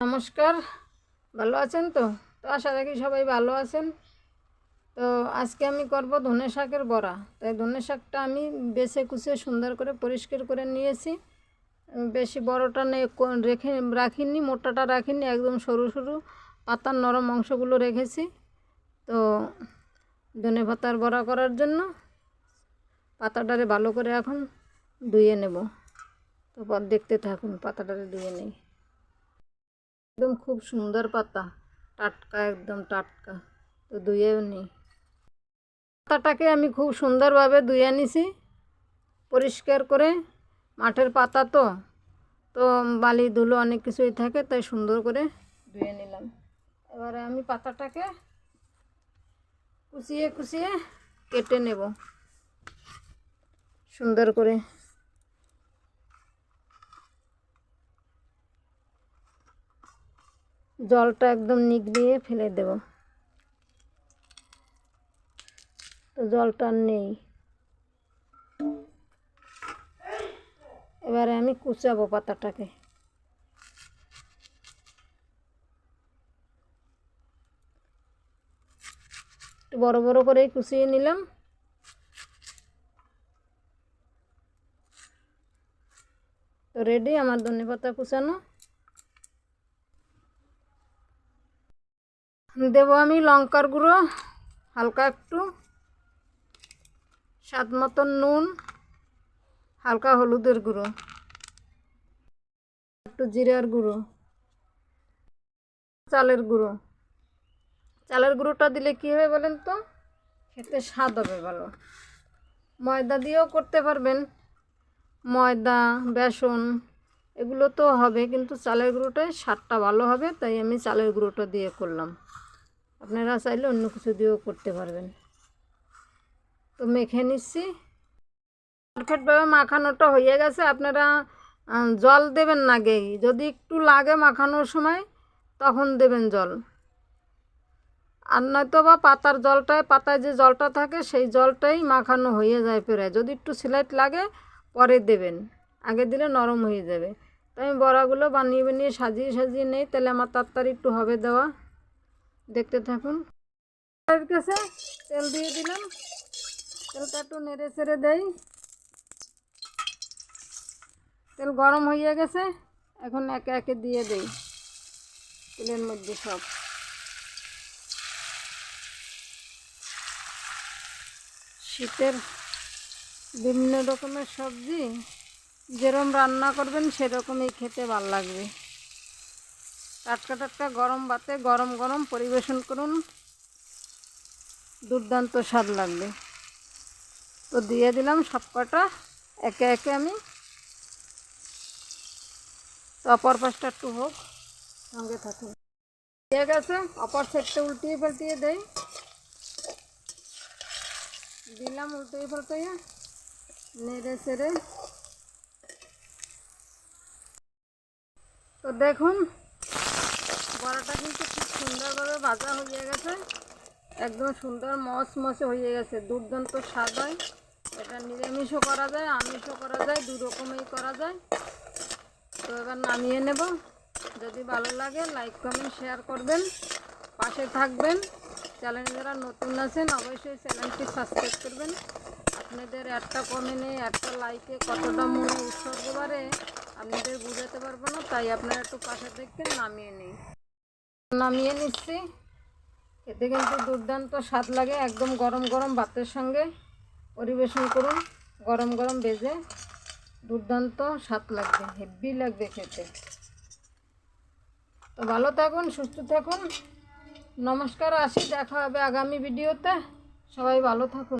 নমস্কার, ভালো আছেন তো? আশা রাখি সবাই ভালো আছেন। তো আজকে আমি করব ধনে শাকের বড়া। তাই ধনে শাকটা আমি বেছে কুচিয়ে সুন্দর করে পরিষ্কার করে নিয়েছি। বেশি বড়টা রাখিনি, মোটাটা রাখিনি, একদম সরু সরু পাতার নরম অংশগুলো রেখেছি। তো ধনে পাতার বড়া করার জন্য পাতাটারে ভালো করে এখন ধুয়ে নেব। তো দেখতে থাকুন, পাতাটারে ধুয়ে নেই। একদম খুব সুন্দর পাতা, টাটকা, একদম টাটকা। তো ধুয়েও নিই। পাতাটাকে আমি খুব সুন্দরভাবে ধুয়ে নিছি পরিষ্কার করে। মাঠের পাতা তো তো বালি ধুলো অনেক কিছুই থাকে, তাই সুন্দর করে ধুয়ে নিলাম। এবারে আমি পাতাটাকে কুচিয়ে কুচিয়ে কেটে নেব সুন্দর করে। জলটা একদম নিগড়িয়ে ফেলে দেব। তো জলটা নেই। এবারে আমি কুচাবো পাতাটাকে। একটু বড় বড় করেই কুচিয়ে নিলাম। তো রেডি আমার ধনেপাতা কুচানো। দেবো আমি লঙ্কার গুঁড়ো হালকা একটু, স্বাদ মতন নুন, হালকা হলুদের গুঁড়ো, একটু জিরার গুঁড়ো, চালের গুঁড়ো। চালের গুঁড়োটা দিলে কী হবে বলেন তো? খেতে স্বাদ হবে ভালো। ময়দা দিয়েও করতে পারবেন, ময়দা, বেসন এগুলো তো হবে, কিন্তু চালের গুঁড়োটাই স্বাদটা ভালো হবে। তাই আমি চালের গুঁড়োটা দিয়ে করলাম। আপনারা চাইলে অন্য কিছু দিয়েও করতে পারবেন। তো মেখে নিচ্ছি। পারফেক্টভাবে মাখানোটা হয়ে গেছে। আপনারা জল দেবেন না আগেই, যদি একটু লাগে মাখানোর সময় তখন দেবেন জল। আর নয়তো বা পাতার জলটায়, পাতায় যে জলটা থাকে সেই জলটাই মাখানো হয়ে যায় প্রায়। যদি একটু স্লাইট লাগে পরে দেবেন, আগে দিলে নরম হয়ে যাবে। তো আমি বড়াগুলো বানিয়ে বানিয়ে সাজিয়ে সাজিয়ে নেই, তাহলে আমার তাড়াতাড়ি একটু হবে দেওয়া। দেখতে থাকুন। কাছে তেল দিয়ে দিলাম, তেলটা একটু নেড়ে চেড়ে দেই। তেল গরম হয়ে গেছে, এখন একে একে দিয়ে দেই তেলের মধ্যে সব। শীতের বিভিন্ন রকমের সবজি যেরকম রান্না করবেন সেরকমই খেতে ভাল লাগবে। টাটকা টাটকা গরম ভাতে গরম গরম পরিবেশন করুন, দুর্দান্ত স্বাদ লাগবে। তো দিয়ে দিলাম সব কটা একে একে আমি। তো অপর পাশটা একটু হোক, সঙ্গে থাকুন। দিয়ে গেছে, অপর সাইডটা উল্টিয়ে পাল্টিয়ে দেই। দিলাম উল্টিয়ে পাল্টিয়ে, নেড়ে চেড়ে। তো দেখুন বড়াটা কিন্তু খুব সুন্দরভাবে ভাজা হয়ে গেছে, একদম সুন্দর মচমচে হয়ে গেছে, দুর্দান্ত স্বাদ হয়। এটা নিরামিষও করা যায়, আমিষও করা যায়, দু রকমেই করা যায়। তো এবার নামিয়ে নেব। যদি ভালো লাগে লাইক কমেন্ট শেয়ার করবেন, পাশে থাকবেন। চ্যানেলে যারা নতুন আছেন অবশ্যই চ্যানেলটি সাবস্ক্রাইব করবেন। আপনাদের একটা কমেন্টে, একটা লাইকে কতটা মনে উৎসর্গ বাড়ে আপনাদের বুঝাতে পারবো না, তাই আপনারা একটু পাশে দেখবেন। নামিয়ে নিচ্ছি। খেতে কিন্তু দুর্দান্ত স্বাদ লাগে, একদম গরম গরম ভাতের সঙ্গে পরিবেশন করুন। গরম গরম ভেজে দুর্দান্ত স্বাদ লাগবে, হেভি লাগবে খেতে। তো ভালো থাকুন, সুস্থ থাকুন। নমস্কার, আসি, দেখা হবে আগামী ভিডিওতে। সবাই ভালো থাকুন।